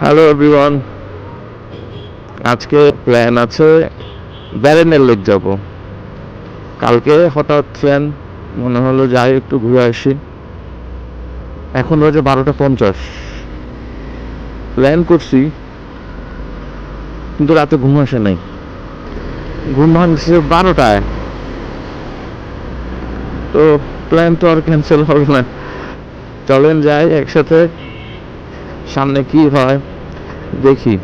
Hello everyone, আজকে plan আছে ব্যারেনের lake যাব। কালকে হঠাৎ প্ল্যান মনে হলো যাই একটু ঘুরে আসি। এখন বাজে 12:50। প্ল্যান করছি কিন্তু রাতে ঘুম আসে নাই। ঘুম ভাঙছে 12টায়, তো প্ল্যান তো আর ক্যান্সেল হবে না। চলেন যাই একসাথে, সামনে কি হয় দেখি।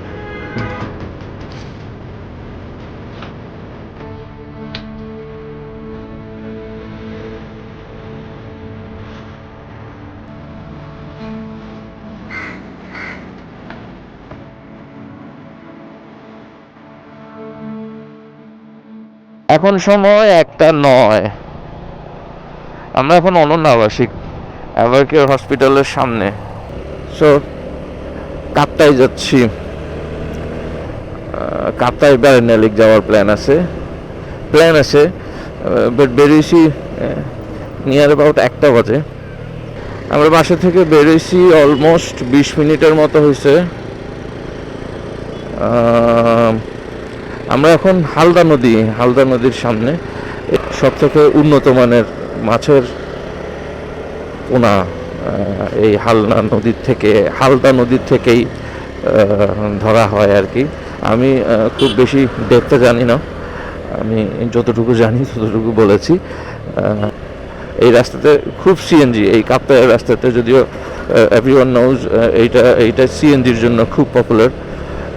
এখন সময় 1টা 9। আমরা এখন অনন্য আবাসিক অ্যাভারকেয়ার হসপিটালের সামনে। সো কাপ্তাই যাচ্ছি। কাপ্তাই ব্যারেন লেক যাওয়ার প্ল্যান আছে বাট বেরিয়েছি নিয়ার অ্যাবাউট 1টা বাজে। আমরা বাসা থেকে বেরিয়েছি অলমোস্ট 20 মিনিটের মতো হয়েছে। আমরা এখন হালদা নদীর সামনে। সব থেকে উন্নত মানের মাছের পোনা এই হালদা নদীর থেকেই ধরা হয় আর কি। আমি খুব বেশি দেখতে জানি না, আমি যতটুকু জানি ততটুকু বলেছি। এই রাস্তাতে খুব সিএনজি, এই কাপ্তাই রাস্তাতে, যদিও এভরিওয়ান নোজ এইটা সিএনজির জন্য খুব পপুলার,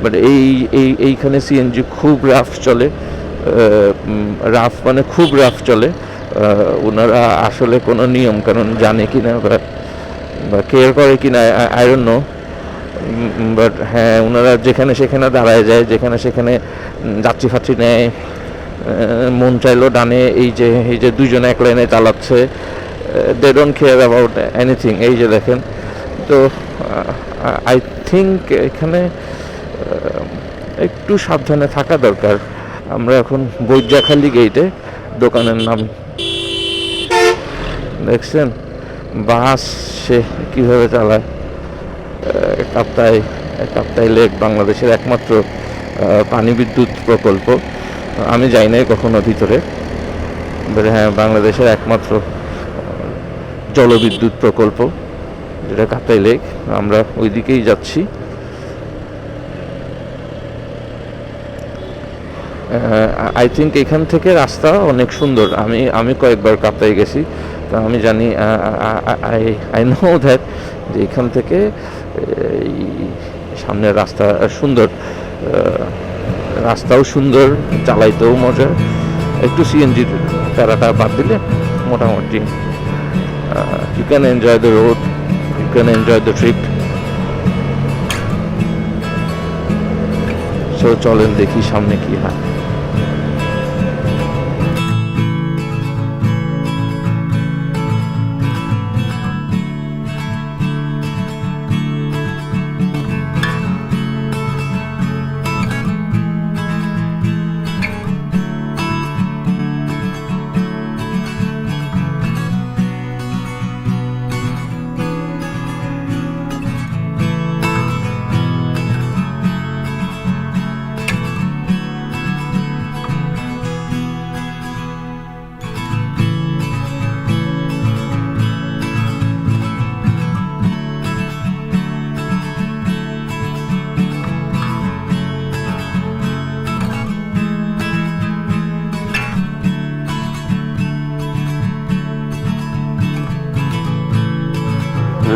বাট এইখানে সিএনজি খুব রাফ চলে। মানে খুব রাফ চলে। ওনারা আসলে কোনো নিয়ম কানুন জানে কি না বা কেয়ার করে কি না আই ডোন্ট নো, বাট হ্যাঁ, ওনারা যেখানে সেখানে দাঁড়ায় যায়, যেখানে সেখানে যাত্রী ফাত্রী নেয়। মন চাইলো ডানে, এই যে দুইজন এক লাইনে চালাচ্ছে, they don't care about anything. এই যে দেখেন, তো আই থিঙ্ক এখানে একটু সাবধানে থাকা দরকার। আমরা এখন বৈজাখালী গেইটে, দোকানের নাম দেখছেন, বাস সে কীভাবে চালায়। কাপ্তাই লেক বাংলাদেশের একমাত্র পানি বিদ্যুৎ প্রকল্প। আমি যাই নাই কখনো ভিতরে, হ্যাঁ, বাংলাদেশের একমাত্র জলবিদ্যুৎ প্রকল্প যেটা কাপ্তাই লেক। আমরা ওই দিকেই যাচ্ছি। আই থিঙ্ক এখান থেকে রাস্তা অনেক সুন্দর। আমি কয়েকবার কাপ্তাই গেছি, তো আমি জানি, আই নো দ্যাট যে এখান থেকে সামনের রাস্তা সুন্দর, রাস্তাও সুন্দর, চালাইতেও মজা। একটু সিএনজির প্যারাটা বাদ দিলে মোটামুটি you can enjoy the road, you can enjoy the trip. So চলেন দেখি সামনে কি হয়।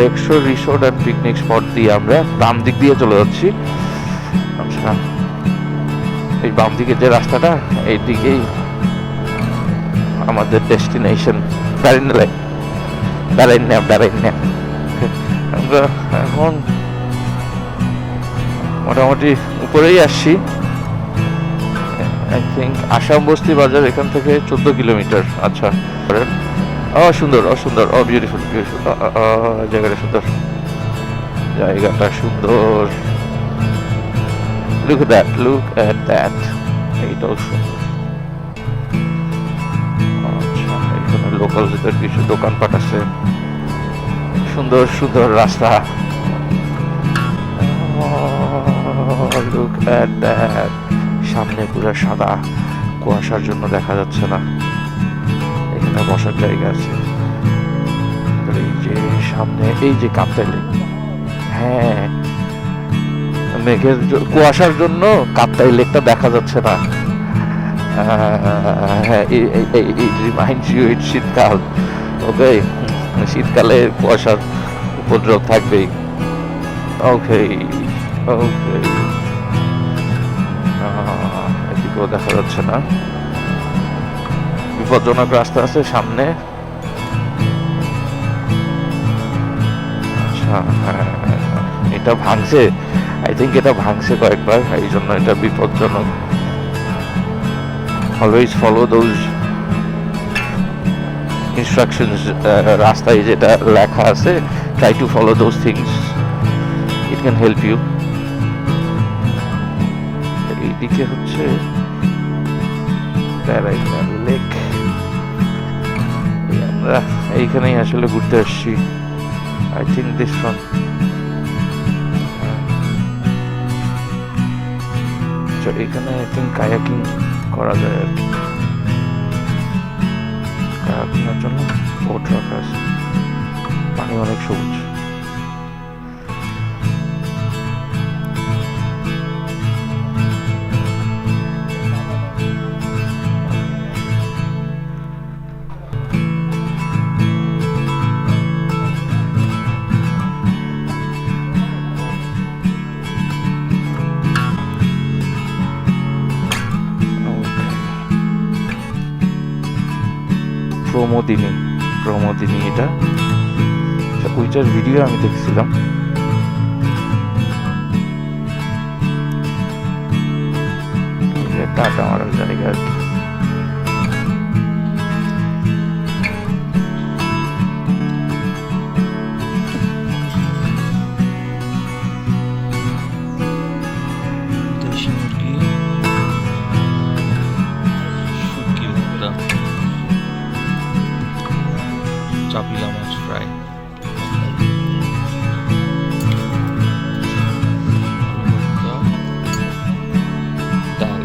Lakeshore resort and picnic spot দিয়ে আমরা বাম দিক দিয়ে চলে যাচ্ছি। আচ্ছা, এই বাম দিকের যে রাস্তাটা, এই দিকেই আমাদের ডেস্টিনেশন ব্যারেন্যা। আমরা এখন মোটামুটি উপরেই আসছি। আই থিঙ্ক আসাম বস্তি বাজার এখান থেকে 14 কিলোমিটার। আচ্ছা, সুন্দর, বিউটিফুল, জায়গাটা সুন্দর। লুক এট দ্যাট, এইটাও সুন্দর। আচ্ছা, এখানে লোকালদের কিছু দোকানপাট আছে, সুন্দর রাস্তা। লুক অ্যাট দ্যাট, সামনে পুরো সাদা, কুয়াশার জন্য দেখা যাচ্ছে না। এখানে বসার জায়গা আছে। এই যে সামনে এই যে কাপ্তাই লেক, হ্যাঁ মেঘের কুয়াশার জন্য কাপ্তাই লেকটা দেখা যাচ্ছে না। হ্যাঁ, রিমাইন্ডস ইউ ইট শীতকাল। ওকে, শীতকালে কুয়াশার উপদ্রব থাকবেই। ওকে ওকে, এদিকেও দেখা যাচ্ছে না, বিপজ্জনক রাস্তা আছে সামনে। আচ্ছা, এটা ভাঙছে, আই থিঙ্ক এটা ভাঙছে কয়েকবার, এই জন্য এটা বিপজ্জনক। অলওয়েজ ফলো দোজ ইনস্ট্রাকশনস, রাস্তায় যেটা লেখা আছে, try to follow those things, it can help you. এইদিকে হচ্ছে প্যারাইনার লেক, আমরা এইখানেই আসলে ঘুরতে আসছি। I think this one. এখানে আই থিঙ্ক কায়াকিং করা যায় আর কি, কায়াকিং এর জন্য বোট রাখা আছে, পানি অনেক সবুজ। প্রমোদিনী এটা, ওইটার ভিডিও আমি দেখছিলাম। টাটা মারার জায়গা আর কি। দেশি মুরগি, শুটকি ভর্তা, চাপিলা মাছ ফ্রাই, ডাল।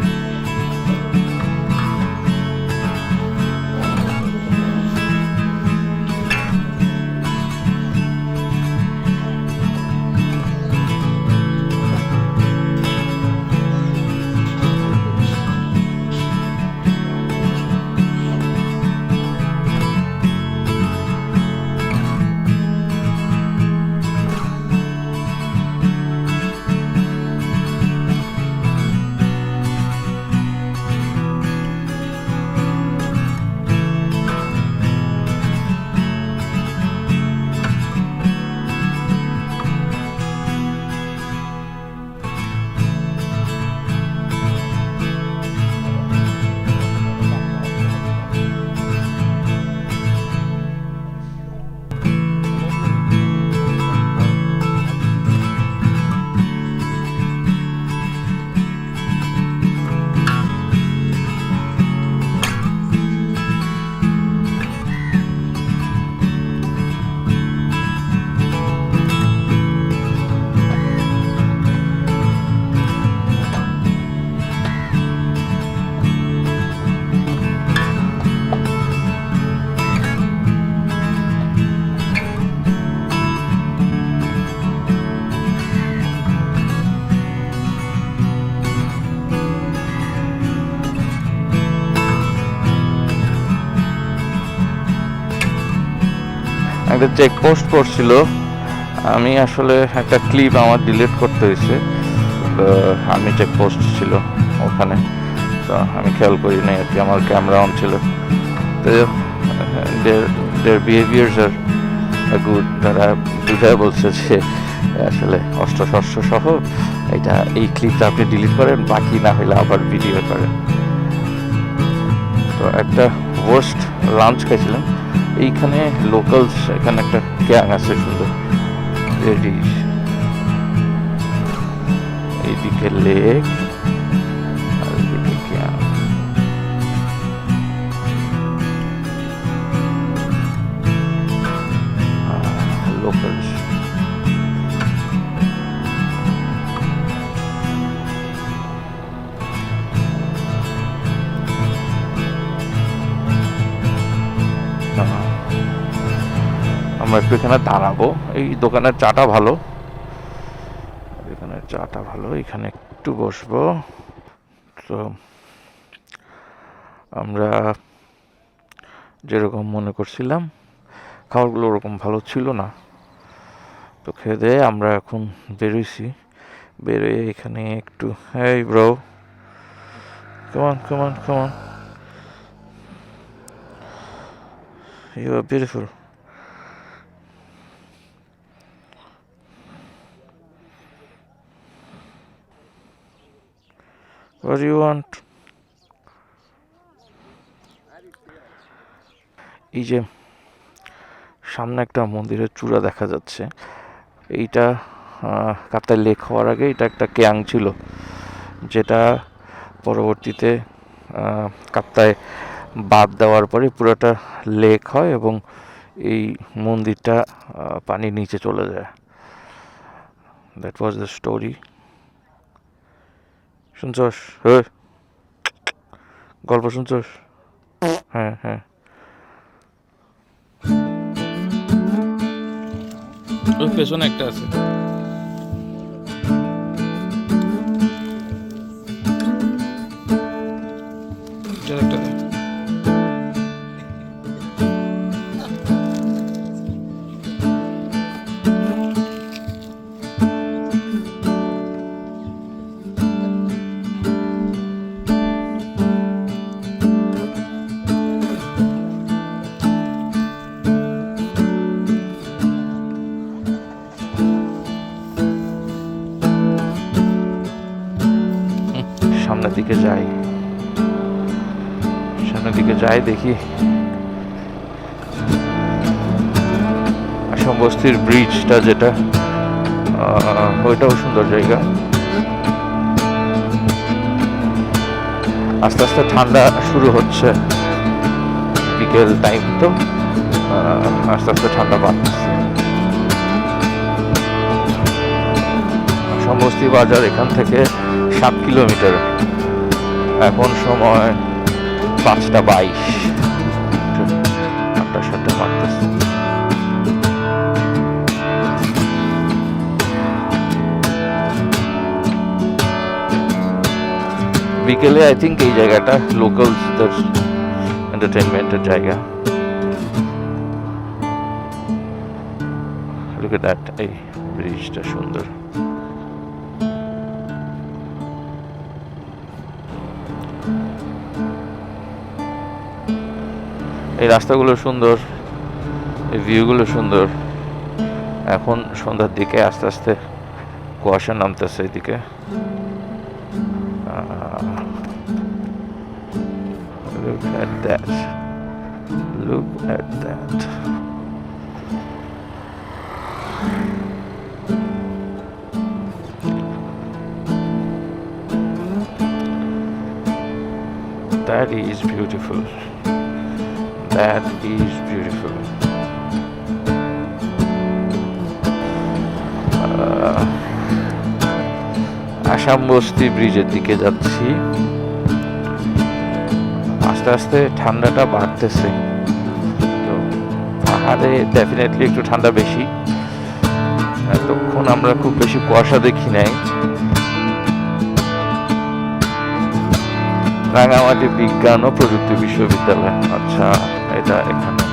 একটা চেকপোস্ট করছিল, আমি আসলে একটা ক্লিপ আমার ডিলিট করতে হয়েছে, আমি চেকপোস্ট ছিল ওখানে, তো আমি খেয়াল করি নাই আর কি, আমার ক্যামেরা অন ছিল। তো their behaviors are গুড, তারা বুঝায় বলছে যে আসলে অস্ত্র-শস্ত্র সহ এটা, এই ক্লিপটা আপনি ডিলিট করেন, বাকি না হলে আবার ভিডিও করেন। তো একটা ওয়ার্স্ট লাঞ্চ খাইছিলাম এইখানে, লোকালস, এখানে একটা গ্যাং আছে সুন্দর, এইদিকে লেক আর এইদিকে গ্যাং। লোকালস আমরা একটু এখানে দাঁড়াবো। এই দোকানের চাটা ভালো, এখানের চাটা ভালো, এখানে একটু বসবো। তো আমরা যেরকম মনে করছিলাম খাবারগুলো ওরকম ভালো ছিল না, তো খেয়ে দিয়ে আমরা এখন বেরোইছি। বেরোয় এখানে একটু hey bro, come on, you are beautiful. What do you want? এই যে সামনে একটা মন্দিরের চূড়া দেখা যাচ্ছে, এইটা কাপ্তাই লেক হওয়ার আগে এটা একটা কেয়াং ছিল, যেটা পরবর্তীতে কাপ্তাই বাদ দেওয়ার পরে পুরোটা লেক হয় এবং এই মন্দিরটা পানির নিচে চলে যায়। That was the story. শুনছস? গল্প শুনছস? হ্যাঁ। ওই পেছনে একটা আছে। একটা দে। সামনের দিকে যাই দেখি আসাম বস্তির ব্রিজটা, যেটা ওইটাও সুন্দর জায়গা। আস্তে আস্তে ঠান্ডা শুরু হচ্ছে, বিকেল টাইম তো আস্তে আস্তে ঠান্ডা বাড়ছে। আসাম বস্তি বাজার এখান থেকে 7 কিলোমিটার। এখন সময় 5:22, আটটা মারতেছে। বিকেলে আই থিঙ্ক এই জায়গাটা লোকালসদের এন্টারটেনমেন্টের জায়গা। Look at that, এই ব্রিজটা সুন্দর। এই রাস্তাগুলো সুন্দর, এই ভিউগুলো সুন্দর। এখন সন্ধ্যার দিকে আস্তে আস্তে কুয়াশা নামতেছে এদিকে। Look at that. That is beautiful. Assam বস্তি ব্রিজের দিকে যাচ্ছি। আস্তে আস্তে ঠান্ডাটা বাড়তেছে, তো পাহাড়ে ডেফিনেটলি একটু ঠান্ডা বেশি। এতক্ষণ আমরা খুব বেশি কুয়াশা দেখি নাই। রাঙামাটি বিজ্ঞান ও প্রযুক্তি বিশ্ববিদ্যালয়, আচ্ছা এটা এখানে।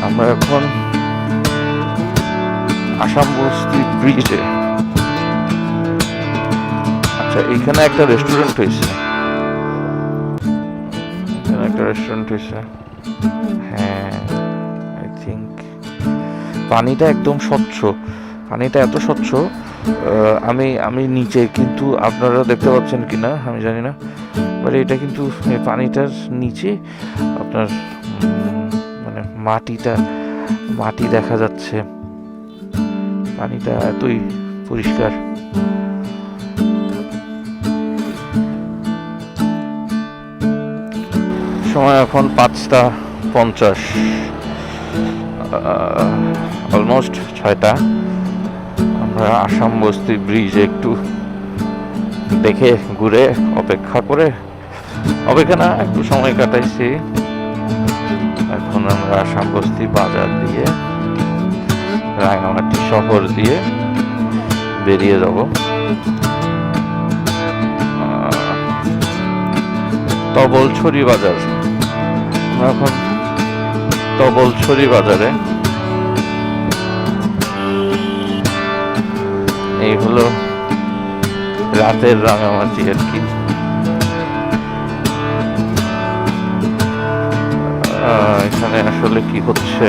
আমরা এখন আসাম বস্তি ব্রিজে। আচ্ছা এইখানে একটা রেস্টুরেন্ট হয়েছে, হ্যাঁ আই থিঙ্ক। পানিটা একদম স্বচ্ছ, পানিটা এত স্বচ্ছ। আমি নিচে, কিন্তু আপনারা দেখতে পাচ্ছেন কিনা আমি জানি না, বাট এটা কিন্তু পানিটার নিচে আপনার মানে মাটি দেখা যাচ্ছে। পানিটা এতই পরিষ্কার। সময় এখন 5:50, অলমোস্ট 6টা। আমরা আসাম বস্তি ব্রিজে একটু দেখে ঘুরে একটু সময় কাটাইছি। এখন আমরা আসামবস্তি বাজার দিয়ে রাঙামাটি শহর দিয়ে বেরিয়ে যাব। তবলছড়ি বাজার, আমরা এখন তবলছড়ি বাজারে। এই হলো রাতের রাঙামাটি আর কি। এখানে আসলে কি হচ্ছে?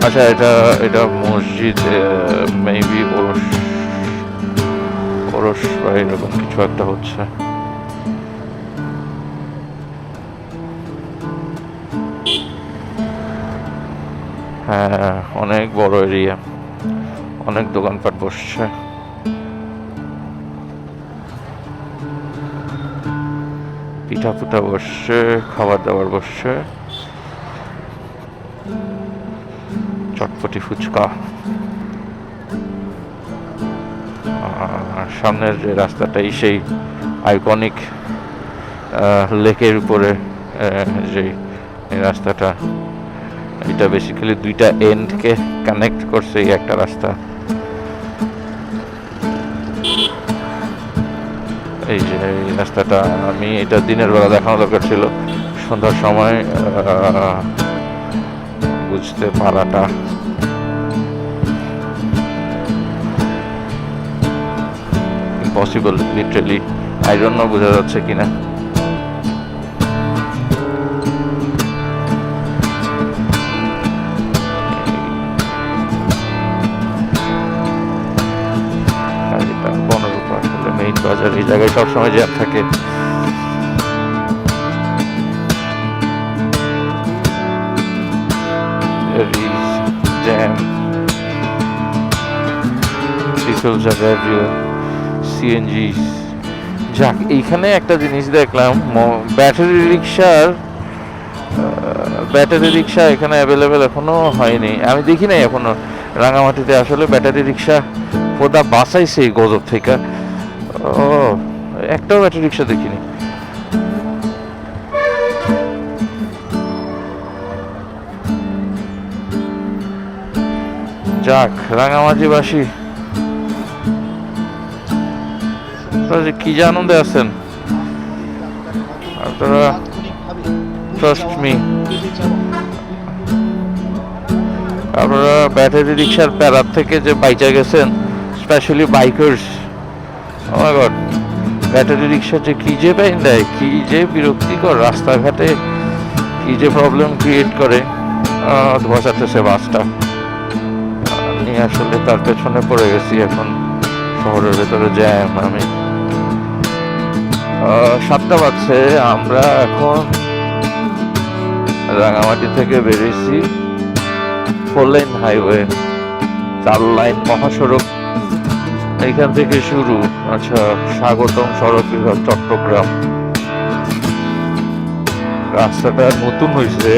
আচ্ছা, এটা মসজিদ, মেবি ওরস বা এরকম কিছু একটা হচ্ছে। হ্যাঁ, অনেক বড় এরিয়া, অনেক দোকানপাট বসছে। পিঠা পুঠা বসছে, খাবার দাবার বসছে, চটপটি ফুচকা। সামনের যে রাস্তাটাই সেই আইকনিক লেকের উপরে যে রাস্তাটা, এটা বেসিক্যালি দুইটা এন্ডকে কানেক্ট করছে এই একটা রাস্তা। এই যে এই রাস্তাটা, আমি এটা দিনের বেলা দেখানো দরকার ছিল, সন্ধ্যার সময় বুঝতে পারাটা impossible literally. I don't know বোঝা যাচ্ছে কিনা। বনরূপা আসলে মেইন বাজার, এই জায়গায় সবসময় জ্যাম থাকে। Jam, CNG. যাক, এইখানে একটা জিনিস দেখলাম, ব্যাটারি রিক্সা এখানে অ্যাভেলেবেল এখনো হয়নি। আমি দেখি নাই এখনো রাঙামাটিতে আসলে ব্যাটারি রিক্সা খোদা বাঁচাইছে এই গজব থেকে। ও, একটাও ব্যাটারি রিক্সা দেখিনি। যাক, রাঙামাটিবাসী কি যে আনন্দে আছেন আপনারা, ট্রাস্ট মি। আপনারা ব্যাটারি রিক্সার প্যারার থেকে যে বাইচা গেছেন, স্পেশালি বাইকার্স, ও মাই গড, ব্যাটারি রিক্সা যে কি যে পাইন দেয়, কি যে বিরক্তিকর, রাস্তাঘাটে কি যে প্রবলেম ক্রিয়েট করে। ধোয়া চাচ্ছে বাসটা, আমি আসলে তার পেছনে পড়ে গেছি। এখন শহরের ভেতরে জ্যাম। আমি 7টা বাজছে, আমরা এখন রাঙামাটি থেকে বেরিয়েছি। 4 লাইন হাইওয়ে, 4 লাইন মহাসড়ক এইখান থেকে শুরু। আচ্ছা, স্বাগতম সড়ক বিভাগ, চট্টগ্রাম। রাস্তাটা নতুন হয়েছে,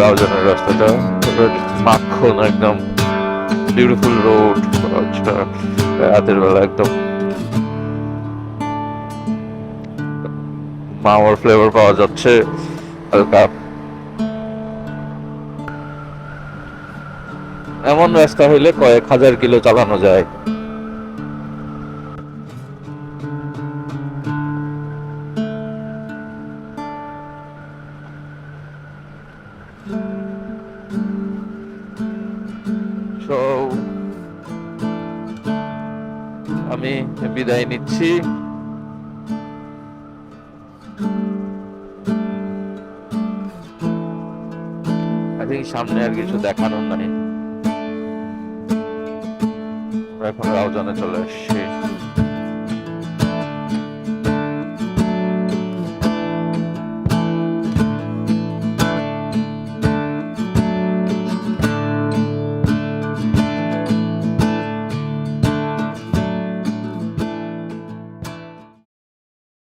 রাউজানের রাস্তাটা মাখন, একদম বিউটিফুল রোড। আচ্ছা, রাতের বেলা একদম মাওয়ার ফ্লেভার পাওয়া যাচ্ছে হালকা। এমন রাস্তা হইলে কয়েক হাজার কিলো চালানো যায়। আমি বিদায় নিচ্ছি। সামনে আর কিছু দেখানোর নাই, এখন রাউজানে চলে আসছি।